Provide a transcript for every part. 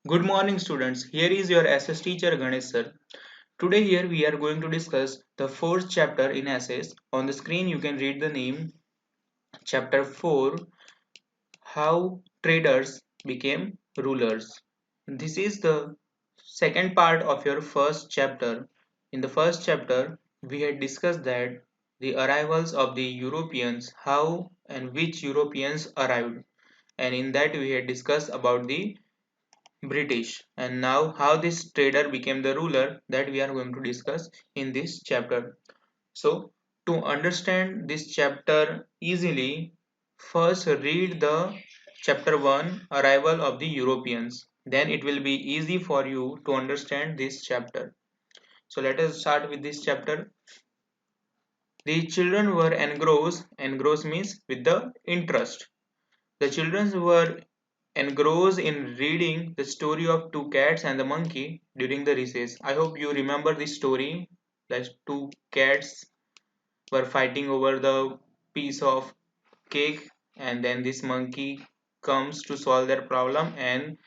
Good morning students, here is your SS teacher Ganesh sir. Today here we are going to discuss the fourth chapter in SS. On the screen you can read the name chapter 4, How Traders Became Rulers. This is the second part of your first chapter. In the first chapter we had discussed that the arrivals of the Europeans, how and which Europeans arrived, and in that we had discussed about the British, and now how this trader became the ruler, that we are going to discuss in this chapter. So to understand this chapter easily, first read the chapter 1, Arrival of the Europeans. Then it will be easy for you to understand this chapter. So let us start with this chapter. The children were engrossed means with the interest. The children were engrossed in reading the story of two cats and the monkey during the recess. I hope you remember this story. That two cats were fighting over the piece of cake, and then this monkey comes to solve their problem and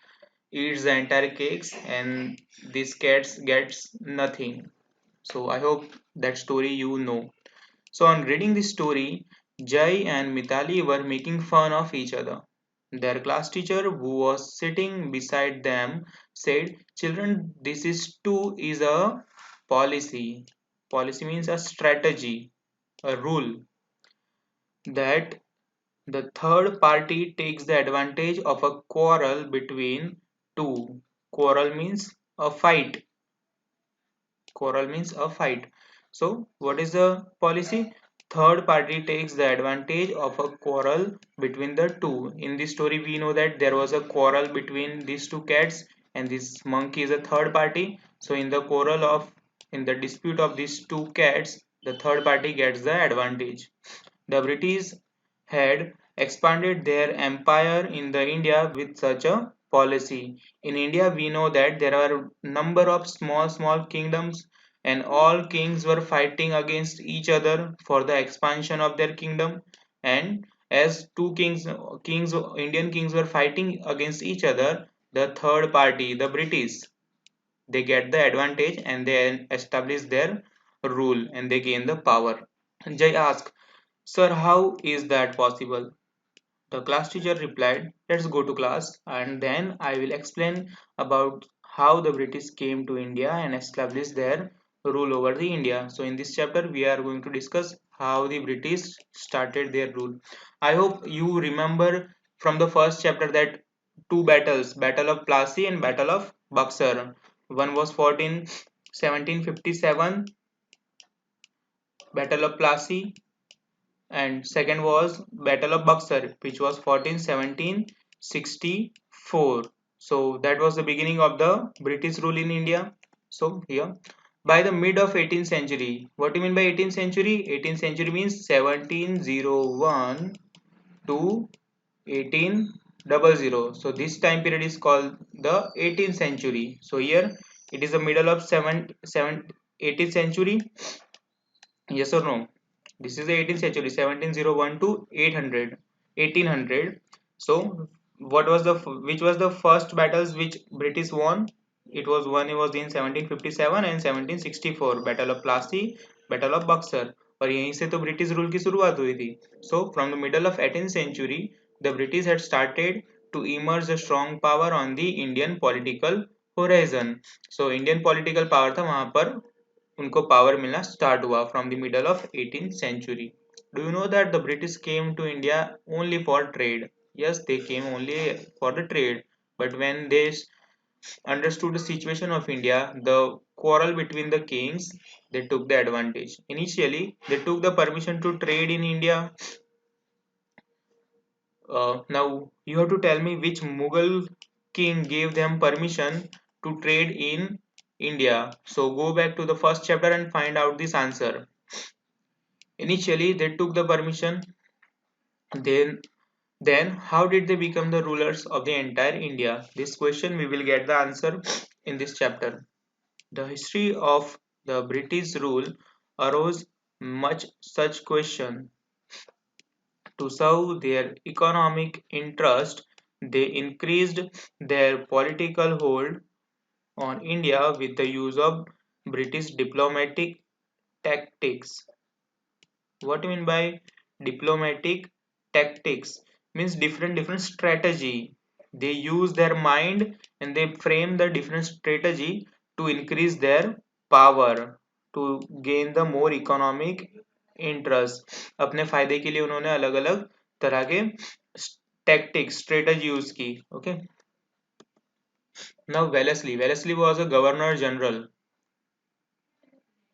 eats the entire cakes, and this cats gets nothing. So I hope that story you know. So on reading this story, Jai and Mitali were making fun of each other. Their class teacher, who was sitting beside them, said, "Children, this is too is a policy. Policy means a strategy, a rule that the third party takes the advantage of a quarrel between two. Quarrel means a fight. Quarrel means a fight. So, what is the policy? Third party takes the advantage of a quarrel between the two. In this story, we know that there was a quarrel between these two cats, and this monkey is a third party. So, in the dispute of these two cats, the third party gets the advantage. The British had expanded their empire in the India with such a policy. In India, we know that there are number of small kingdoms, and all kings were fighting against each other for the expansion of their kingdom. And as Indian kings were fighting against each other, the third party, the British, they get the advantage and they establish their rule and they gain the power. Jay asked, "Sir, how is that possible?" The class teacher replied, "Let's go to class and then I will explain about how the British came to India and established their rule over the India." So in this chapter we are going to discuss how the British started their rule. I hope you remember from the first chapter that two battles, Battle of Plassey and Battle of Buxar. One was fought in 1757, Battle of Plassey, and second was Battle of Buxar, which was fought in 1764. So that was the beginning of the British rule in India. So here, by the mid of 18th century, what do you mean by 18th century? 18th century means 1701 to 1800. So this time period is called the 18th century. So here it is the middle of 18th century. Yes or no? This is the 18th century, 1701 to 800, 1800. So, which was the first battles which British won? It was in 1757 and 1764, Battle of Plassey, Battle of Buxar. और यहीं से तो British rule की शुरुआत हुई थी. So, from the middle of 18th century, the British had started to emerge a strong power on the Indian political horizon. So, Indian political power था वहां पर उनको पावर मिलना स्टार्ट हुआ from the middle of 18th century. Do you know that the British came to India only for trade? Yes, they came only for the trade. But when they understood the situation of India, the quarrel between the kings, they took the advantage. Initially, they took the permission to trade in India. Now, you have to tell me which Mughal king gave them permission to trade in India. So, go back to the first chapter and find out this answer. Initially, they took the permission. Then, then how did they become the rulers of the entire India? This question we will get the answer in this chapter. The history of the British rule arose much such question to serve their economic interest. they increased their political hold on India with the use of British diplomatic tactics. What do you mean by diplomatic tactics? Means different strategy. They use their mind and they frame the different strategy to increase their power, to gain the more economic interest. अपने फायदे के लिए उन्होंने अलग अलग तरह के tactics strategy use की. Okay. Now Wellesley was a governor general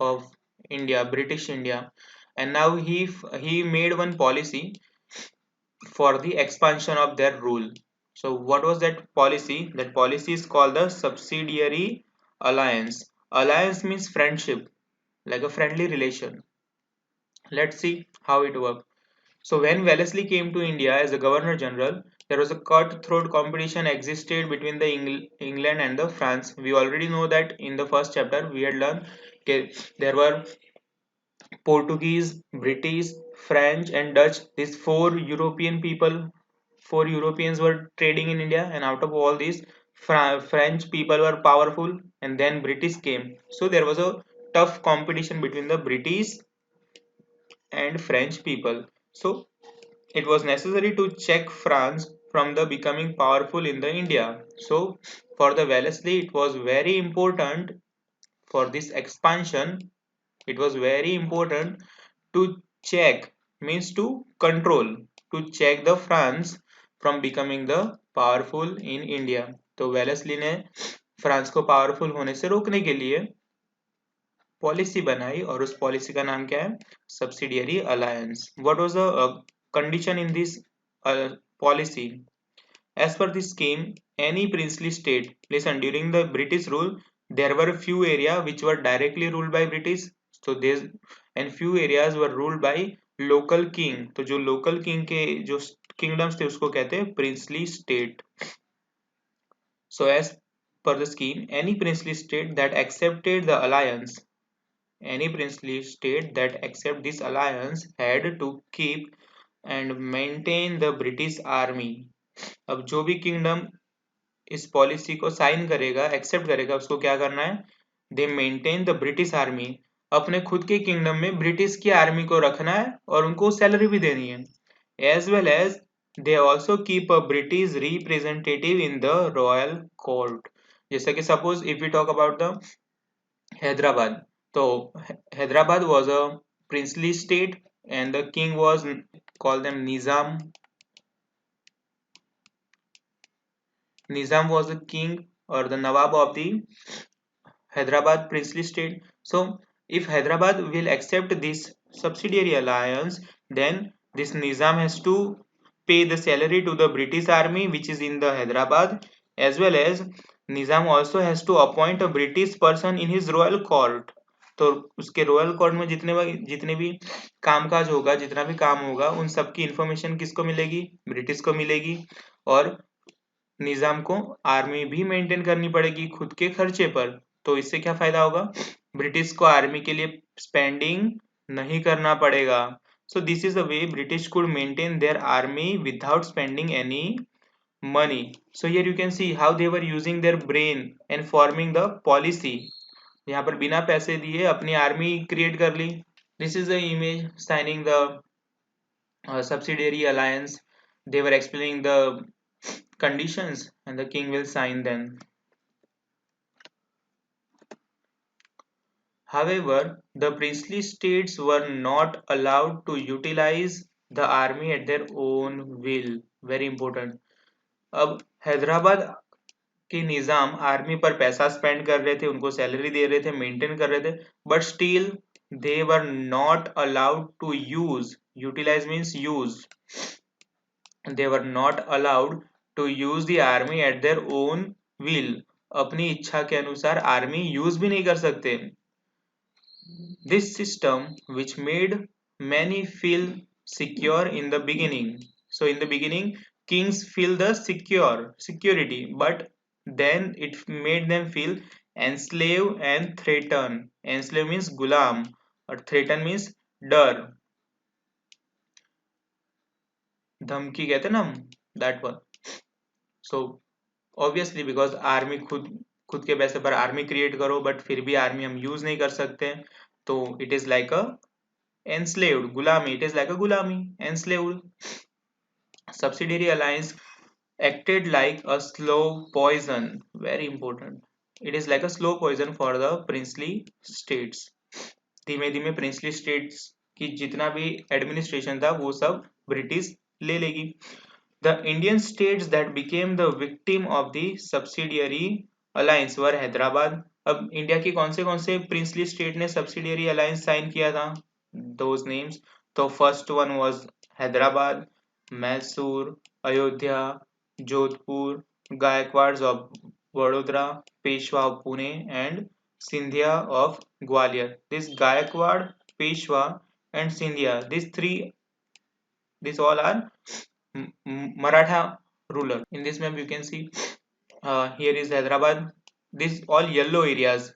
of India, British India, and now he made one policy for the expansion of their rule. So what was that policy? That policy is called the subsidiary alliance. Alliance means friendship, like a friendly relation. Let's see how it worked. So when Wellesley came to India as a Governor General, there was a cutthroat competition existed between the England and the France. We already know that in the first chapter we had learned okay, there were Portuguese, British, French, and Dutch. These four Europeans were trading in India, and out of all these, French people were powerful, and then British came. So there was a tough competition between the British and French people. So it was necessary to check France from the becoming powerful in the India. So for the Wellesley, it was very important for this expansion. It was very important to check means to control to check the France from becoming the powerful in India. तो Wellesley ने France को powerful होने से रोकने के लिए policy बनाई और उस पॉलिसी का नाम क्या है subsidiary alliance. What was the condition in this policy? As per this scheme, any princely state, listen, during the British rule, there were few areas which were directly ruled by British. So there's and few areas were ruled by local king. तो जो local king के जो kingdoms थे उसको कहते हैं princely state. So as per the scheme, any princely state that accept this alliance had to keep and maintain the British army. अब जो भी kingdom इस पॉलिसी को साइन करेगा एक्सेप्ट करेगा उसको क्या करना है दे मेंटेन द ब्रिटिश आर्मी. अपने खुद के किंगडम में ब्रिटिश की आर्मी को रखना है और उनको सैलरी भी देनी है. As well as they also keep a British representative in the royal court. जैसा कि suppose if you talk about the Hyderabad, तो Hyderabad was a princely state and the king was called them Nizam was the king or the Nawab of the Hyderabad princely state. So if Hyderabad will accept this subsidiary alliance, then this Nizam has to pay the salary to the British army which is in the Hyderabad, as well as Nizam also has to appoint a British person in his royal court. तो उसके royal court में जितने भी कामकाज होगा, जितना भी काम होगा, उन सब की इंफॉर्मेशन किसको मिलेगी? ब्रिटिश को मिलेगी. और निजाम को आर्मी भी मेंटेन करनी पड़ेगी खुद के खर्चे पर. तो इससे क्या फायदा होगा? ब्रिटिश को आर्मी के लिए स्पेंडिंग नहीं करना पड़ेगा. So this is the way British could maintain their army without spending any money. So here you can see how they were using their brain and forming the policy. यहाँ पर बिना पैसे दिए अपनी आर्मी क्रिएट कर ली. This is the image signing the subsidiary alliance. They were explaining the conditions and the king will sign them. However, the princely states were not allowed to utilize the army at their own will. Very important. अब हैदराबाद के निजाम army पर पैसा spend कर रहे थे, उनको salary दे रहे थे, मेंटेन कर रहे थे, but still they were not allowed to utilize means use. They were not allowed to use the army at their own will. अपनी इच्छा के अनुसार आर्मी यूज भी नहीं कर सकते. This system which made many feel secure in the beginning. So in the beginning kings feel the security, but then it made them feel enslaved and threatened. Enslave means gulam or threaten means डर, धमकी कहते ना हम, that one. So obviously because army खुद खुद के पैसे पर आर्मी क्रिएट करो बट फिर भी आर्मी हम यूज नहीं कर सकते, तो it is like a enslaved gulami, it is like a gulami, enslaved. Subsidiary alliance acted like a slow poison, very important. It is like a slow poison for the princely states. धीमे धीमे princely states की जितना भी administration था वो सब British ले लेगी. The Indian states that became the victim of the subsidiary alliance were Hyderabad. अब इंडिया की कौन से प्रिंसली स्टेट ने सब्सिडियरी अलायंस साइन किया था? Those names. तो first one was Hyderabad, Mysore, Ayodhya, Jodhpur, Gaekwad of Vadodara, Peshwa of Pune, and Sindhya of Gwalior. This Gaikwad, Peshwa, and Sindhya, these all are Maratha ruler. In this map you can see here is Hyderabad. These all yellow areas.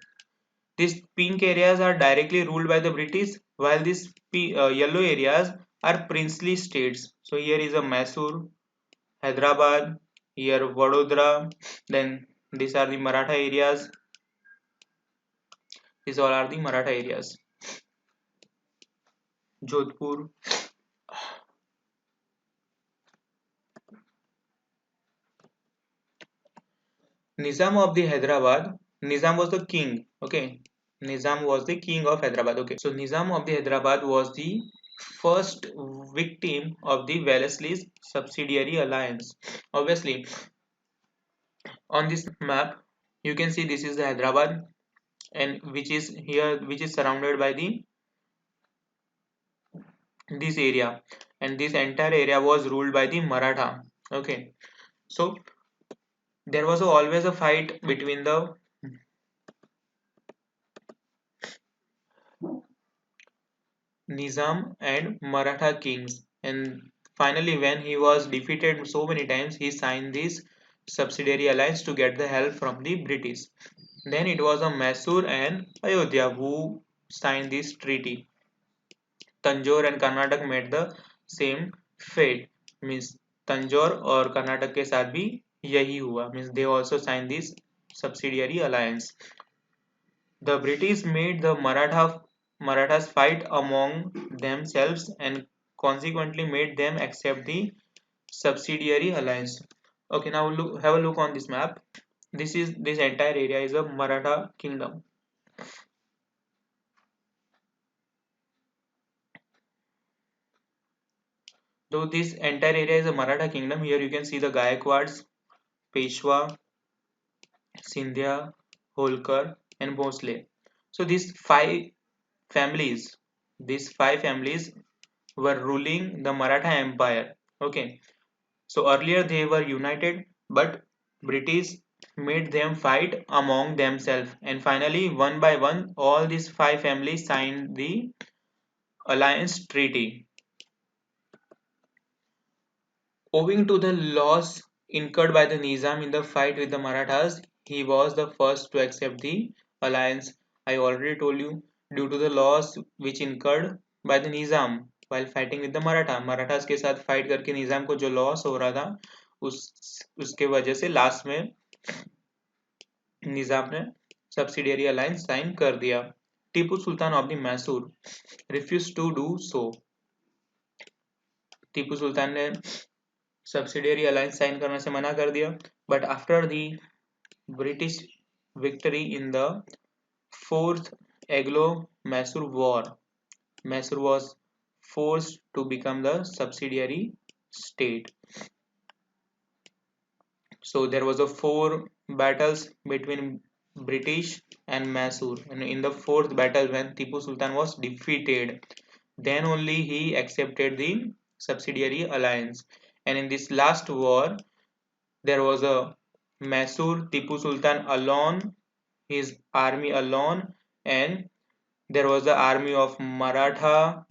These pink areas are directly ruled by the British, while these yellow areas are princely states. So here is a Mysore, Hyderabad, here Vadodara. Then these are the Maratha areas. These all are the Maratha areas. Jodhpur. Nizam of the Hyderabad. Nizam was the king. Okay. Nizam was the king of Hyderabad. Okay. So Nizam of the Hyderabad was the first victim of the Wellesley's subsidiary alliance. Obviously, on this map, you can see this is the Hyderabad, and which is surrounded by the this area, and this entire area was ruled by the Maratha. Okay. So there was always a fight between the Nizam and Maratha kings, and finally when he was defeated so many times he signed this subsidiary alliance to get the help from the British. Then it was a Mysore and Ayodhya who signed this treaty. Tanjore and Karnataka met the same fate, means Tanjore और कर्नाटक के साथ भी यही हुआ, means they also signed this subsidiary alliance. The British made the Marathas fight among themselves and consequently made them accept the subsidiary alliance. Okay, now have a look on this map. This entire area is a Maratha kingdom. Though this entire area is a Maratha kingdom, here you can see the Gaekwads, Peshwa, Sindhya, Holkar, and Bhosle. So families, these five families were ruling the Maratha Empire. Okay, so earlier they were united, but British made them fight among themselves, and finally, one by one, all these five families signed the alliance treaty. Owing to the loss incurred by the Nizam in the fight with the Marathas, he was the first to accept the alliance. I already told you, due to the loss which incurred by the Nizam while fighting with the Marathas के साथ fight करके निजाम को जो loss हो रहा था उसके वजह से लास्ट में निजाम ने subsidiary alliance sign कर दिया. Tipu Sultan of the Mysore refused to do so. Tipu Sultan ने सब्सिडियरी अलायंस साइन करने से मना कर दिया. But after the British victory in the fourth Anglo Mysore war, Mysore was forced to become the subsidiary state. So there was a four battles between British and Mysore, and in the fourth battle when Tipu Sultan was defeated, then only he accepted the subsidiary alliance. And in this last war there was a Mysore Tipu Sultan alone, his army alone, and there was the army of Maratha,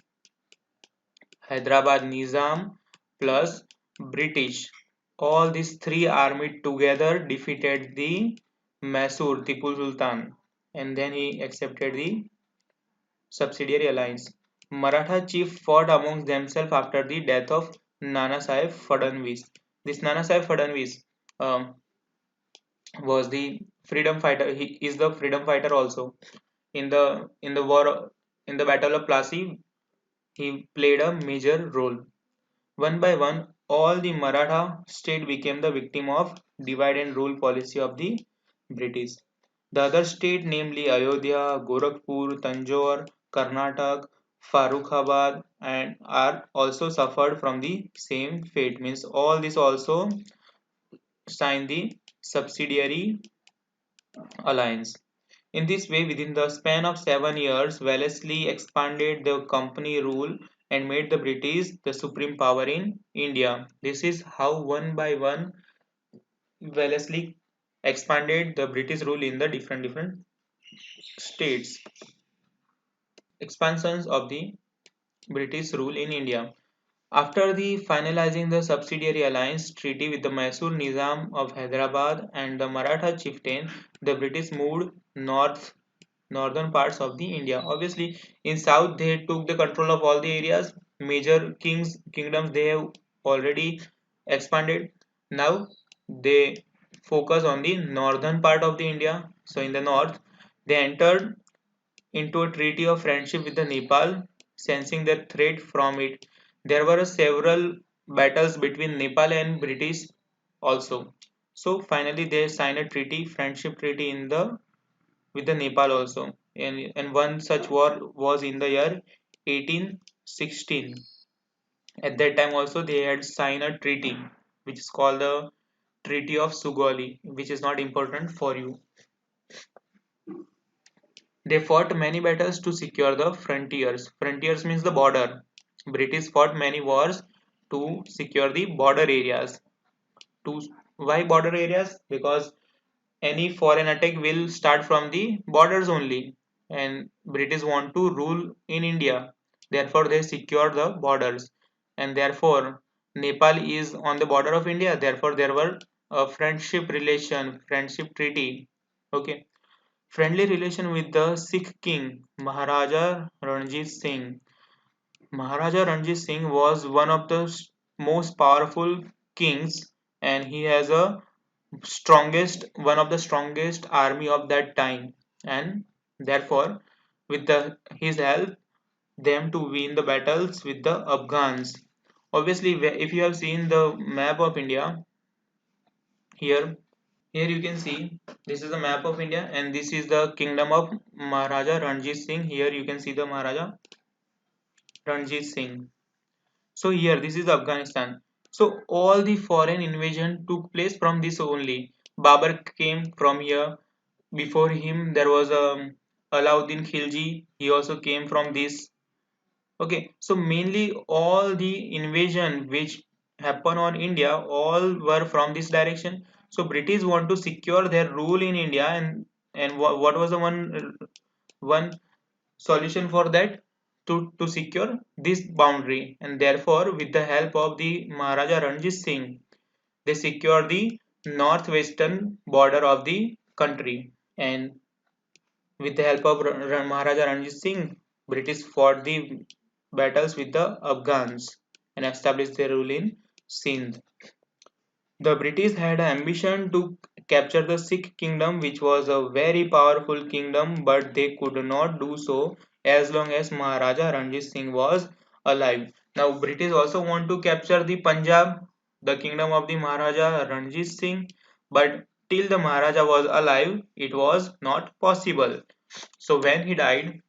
Hyderabad Nizam plus British. All these three army together defeated the Mysore Tipu Sultan, and then he accepted the subsidiary alliance. Maratha chief fought amongst themselves after the death of Nana Sahib Fadnvis. This Nana Sahib Fadnvis, um, was the freedom fighter. He is the freedom fighter also. In the war, in the Battle of Plassey, he played a major role. One by one, all the Maratha state became the victim of divide and rule policy of the British. The other state, namely Ayodhya, Gorakhpur, Tanjore, Karnataka, Farrukhabad, and are also suffered from the same fate. Means all this also signed the subsidiary alliance. In this way, within the span of 7 years, Wellesley expanded the company rule and made the British the supreme power in India. This is how one by one Wellesley expanded the British rule in the different states. Expansions of the British rule in India. After the finalizing the subsidiary alliance treaty with the Mysore Nizam of Hyderabad and the Maratha chieftain, the British moved northern parts of the India. Obviously, in south they took the control of all the areas. Major kingdoms they have already expanded. Now they focus on the northern part of the India. So in the north, they entered into a treaty of friendship with the Nepal, sensing the threat from it. There were several battles between Nepal and British also. So finally they signed a treaty, friendship treaty in the with the Nepal also. And one such war was in the year 1816. At that time also they had signed a treaty which is called the Treaty of Sugauli, which is not important for you. They fought many battles to secure the frontiers. Frontiers means the border. British fought many wars to secure the border areas. To why border areas? Because any foreign attack will start from the borders only, and British want to rule in India. Therefore, they secure the borders, and therefore Nepal is on the border of India. Therefore, there were a friendship treaty. Okay. Friendly relation with the Sikh king Maharaja Ranjit Singh. Maharaja Ranjit Singh was one of the most powerful kings, and he has a one of the strongest army of that time, and therefore with his help them to win the battles with the Afghans. Obviously, if you have seen the map of India, here you can see this is the map of India, and this is the kingdom of Maharaja Ranjit Singh. Here you can see the Maharaja Ranjit Singh. So here this is Afghanistan. So all the foreign invasion took place from this only. Babur came from here. Before him there was Alauddin Khilji. He also came from this. Okay, so mainly all the invasion which happened on India all were from this direction. So British want to secure their rule in India, and what was the one solution for that? To secure this boundary, and therefore with the help of the Maharaja Ranjit Singh, they secure the northwestern border of the country. And with the help of Maharaja Ranjit Singh, British fought the battles with the Afghans and established their rule in Sindh. The British had ambition to capture the Sikh kingdom, which was a very powerful kingdom, but they could not do so as long as Maharaja Ranjit Singh was alive. Now, British also want to capture the Punjab, the kingdom of the Maharaja Ranjit Singh, but till the Maharaja was alive, it was not possible. So when he died,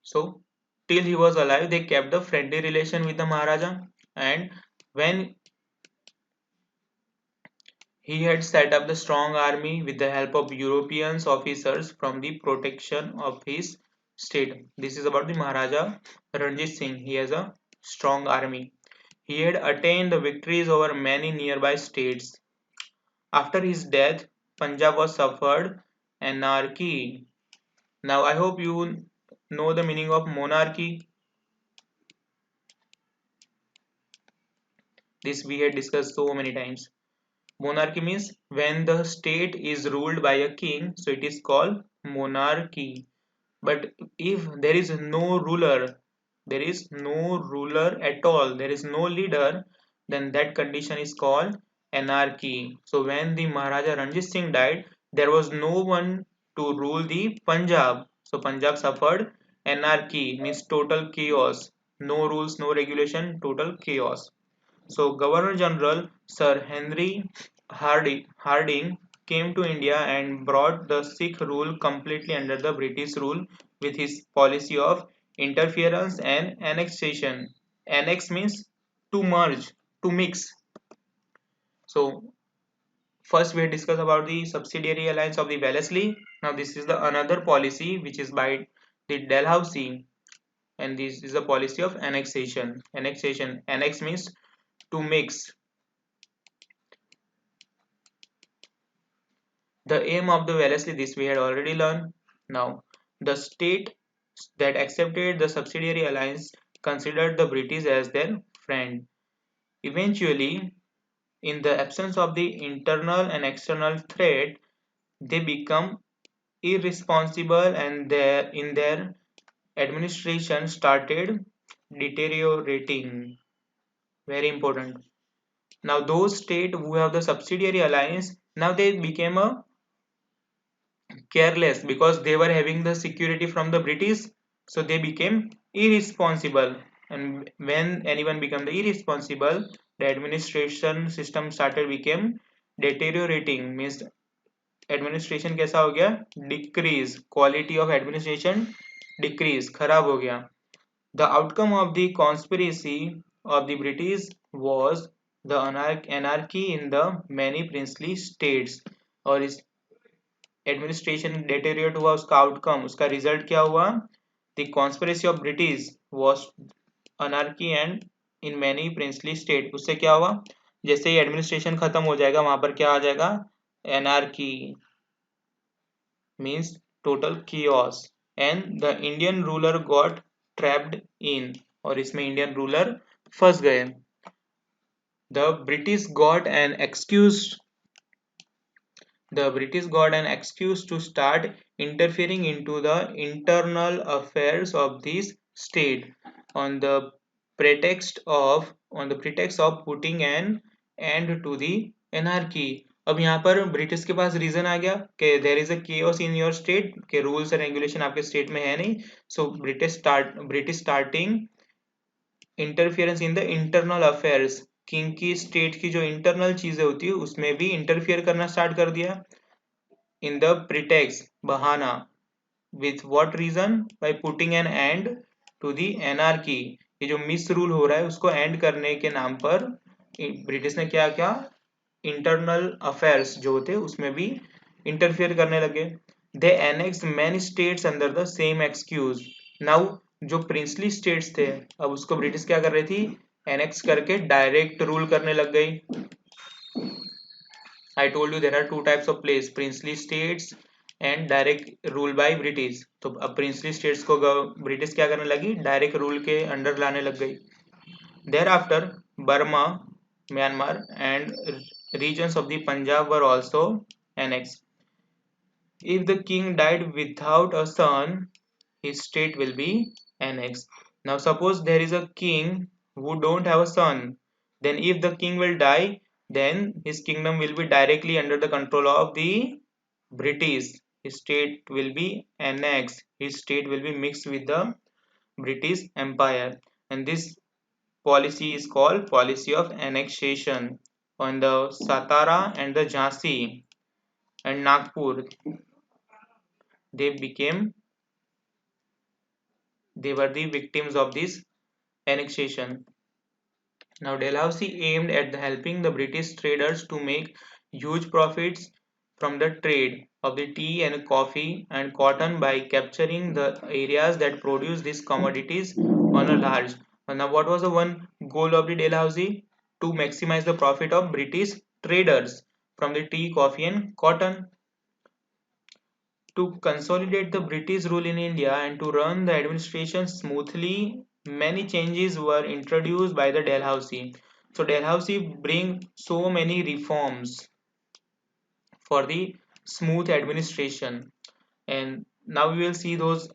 so till he was alive, they kept the friendly relation with the Maharaja, and when he had set up the strong army with the help of European officers from the protection of his state. This is about the Maharaja Ranjit Singh. He has a strong army. He had attained the victories over many nearby states. After his death, Punjab was suffered anarchy. Now I hope you know the meaning of monarchy. This we had discussed so many times. Monarchy means when the state is ruled by a king, so it is called monarchy. But if there is no ruler, there is no ruler at all, there is no leader, then that condition is called anarchy. So when the Maharaja Ranjit Singh died, there was no one to rule the Punjab. So Punjab suffered anarchy, means total chaos. No rules, no regulation, total chaos. So Governor General Sir Henry Harding came to India and brought the Sikh rule completely under the British rule with his policy of interference and annexation. Annex means to merge, to mix. So first we discuss about the subsidiary alliance of the Wellesley. Now this is the another policy which is by the Dalhousie, and this is the policy of annexation. Annexation. Annex means to mix. The aim of the Wellesley, this we had already learned. Now, the state that accepted the subsidiary alliance considered the British as their friend. Eventually, in the absence of the internal and external threat, they become irresponsible and in their administration started deteriorating. Very important. Now, those states who have the subsidiary alliance, now they became a careless because they were having the security from the British, so they became irresponsible. And when anyone became the irresponsible, the administration system started became deteriorating, means administration कैसा हो गया, decrease, quality of administration decrease, खराब हो गया. The outcome of the conspiracy of the British was the anarchy in the many princely states. और इस administration डेटेरिएट हुआ, उसका आउटकम, उसका रिजल्ट क्या हुआ, the conspiracy of British was anarchy and in many princely state. उससे क्या हुआ, जैसे ही एडमिनिस्ट्रेशन खत्म हो जाएगा वहां पर क्या आ जाएगा, anarchy means total chaos, and the Indian ruler got trapped in, और इसमें इंडियन रूलर फंस गए. The British got an excuse The British got an excuse to start interfering into the internal affairs of this state on the pretext of putting an end to the anarchy. अब यहाँ पर British के पास reason आ गया कि there is a chaos in your state, के rules and regulation आपके state में है नहीं. So British starting interference in the internal affairs, king की स्टेट की जो इंटरनल चीजें होती है उसमें भी इंटरफियर करना स्टार्ट कर दिया. In the pretext, bahana, with what reason, by putting an end to the anarchy. ये जो मिस रूल हो रहा है उसको एंड करने के नाम पर ब्रिटिश ने क्या क्या इंटरनल अफेयर्स जो होते उसमें भी इंटरफियर करने लगे. They annex many states under the same excuse. Now जो प्रिंसली स्टेट्स थे, अब उसको ब्रिटिश क्या कर रही थी, एनेक्स करके डायरेक्ट रूल करने लग गई. I told you there are two types of place, princely states and direct rule by British. तो अब princely states को ब्रिटिश क्या करने लगी, डायरेक्ट रूल के अंडर लाने लग गई. Thereafter, Burma, Myanmar and regions of the Punjab were also annexed. If the king died without a son, his state will be annexed. Now suppose there is a king who don't have a son, then if the king will die, then his kingdom will be directly under the control of the British. His state will be annexed. His state will be mixed with the British Empire. And this policy is called policy of annexation. On the Satara and the Jhansi and Nagpur, they became they were the victims of this annexation. Now Dalhousie aimed at helping the British traders to make huge profits from the trade of the tea and coffee and cotton by capturing the areas that produce these commodities on a large. Now what was the one goal of the Dalhousie? To maximize the profit of British traders from the tea, coffee and cotton. To consolidate the British rule in India and to run the administration smoothly, many changes were introduced by the Dalhousie. So Dalhousie bring so many reforms for the smooth administration, and now we will see those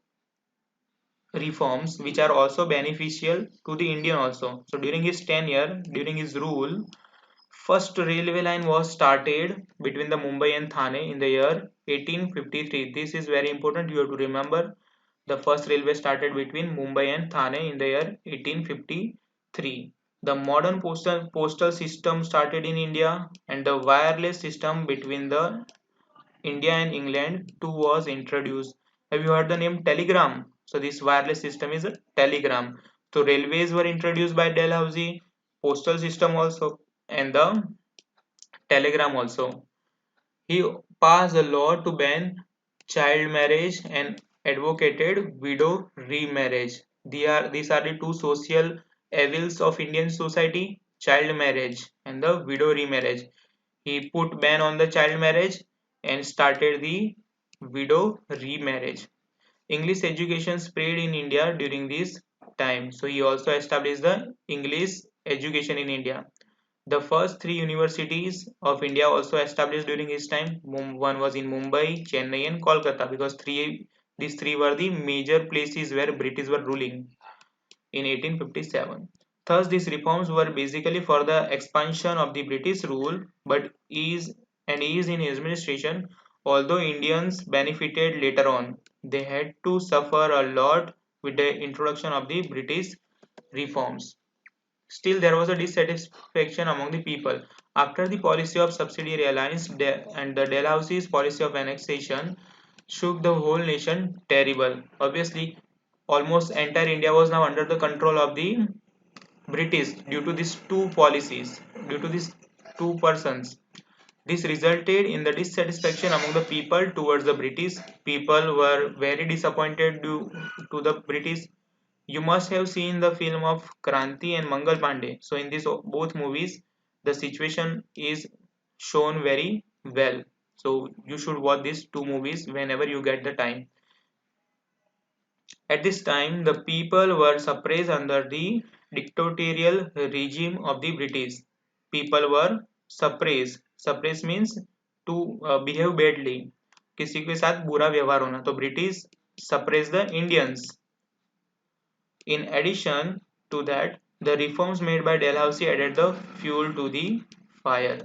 reforms which are also beneficial to the Indian also. So during his tenure, during his rule, first railway line was started between the Mumbai and Thane in the year 1853. This is very important. You have to remember the first railway started between Mumbai and Thane in the year 1853. The modern postal system started in India, and the wireless system between the India and England too was introduced. Have you heard the name telegram? So this wireless system is a telegram. So railways were introduced by Dalhousie, postal system also, and the telegram also. He passed a law to ban child marriage and advocated widow remarriage. These are the two social evils of Indian society: child marriage and the widow remarriage. He put ban on the child marriage and started the widow remarriage. English education spread in India during this time. So he also established the English education in India. The first three universities of India also established during his time. One was in Mumbai, Chennai, and Kolkata, because these three were the major places where British were ruling in 1857. Thus, these reforms were basically for the expansion of the British rule, but ease in administration. Although Indians benefited later on, they had to suffer a lot with the introduction of the British reforms. Still, there was a dissatisfaction among the people. After the policy of subsidiary alliance and the Dalhousie's policy of annexation shook the whole nation terrible. Obviously, almost entire India was now under the control of the British due to these two policies, due to these two persons. This resulted in the dissatisfaction among the people towards the British. People were very disappointed due to the British. You must have seen the film of Kranti and Mangal Pandey. So in these both movies, the situation is shown very well. So you should watch these two movies whenever you get the time. At this time, the people were suppressed under the dictatorial regime of the British. People were suppressed. Suppressed means to behave badly. किसी के साथ बुरा व्यवहार होना. तो British suppressed the Indians. In addition to that, the reforms made by Dalhousie added the fuel to the fire.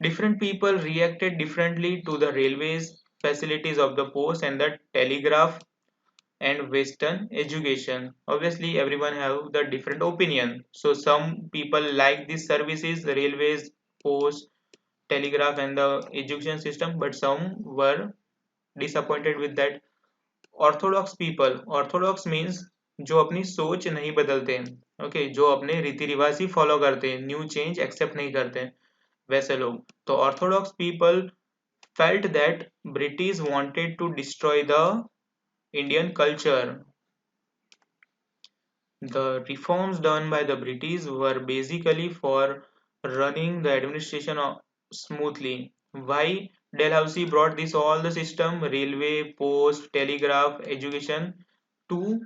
Different people reacted differently to the railways, facilities of the post, and the telegraph and Western education. Obviously, everyone have the different opinion. So some people like these services, the railways, post, telegraph, and the education system, but some were disappointed with that. Orthodox people, Orthodox means जो अपनी सोच नहीं बदलते हैं, okay, जो अपने रीति रिवाज ही फॉलो करते हैं, न्यू चेंज एक्सेप्ट नहीं करते हैं, वैसे लोग. तो orthodox people felt that British wanted to destroy the Indian culture. The reforms done by the British were basically for running the administration smoothly. Why Dalhousie brought this all the system, railway, post, telegraph, education, to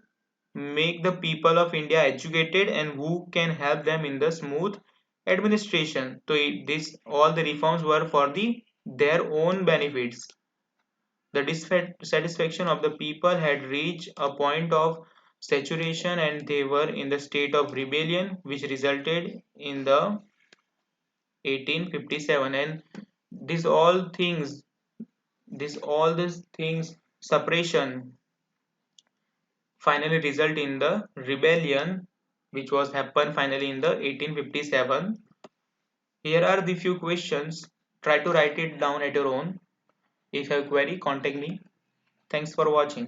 make the people of India educated and who can help them in the smooth administration. So this all the reforms were for their own benefits. The dissatisfaction of the people had reached a point of saturation, and they were in the state of rebellion, which resulted in the 1857. And this all things, these things, suppression, finally result in the rebellion, which was happened finally in the 1857. Here are the few questions. Try to write it down at your own. If you have query, contact me. Thanks for watching.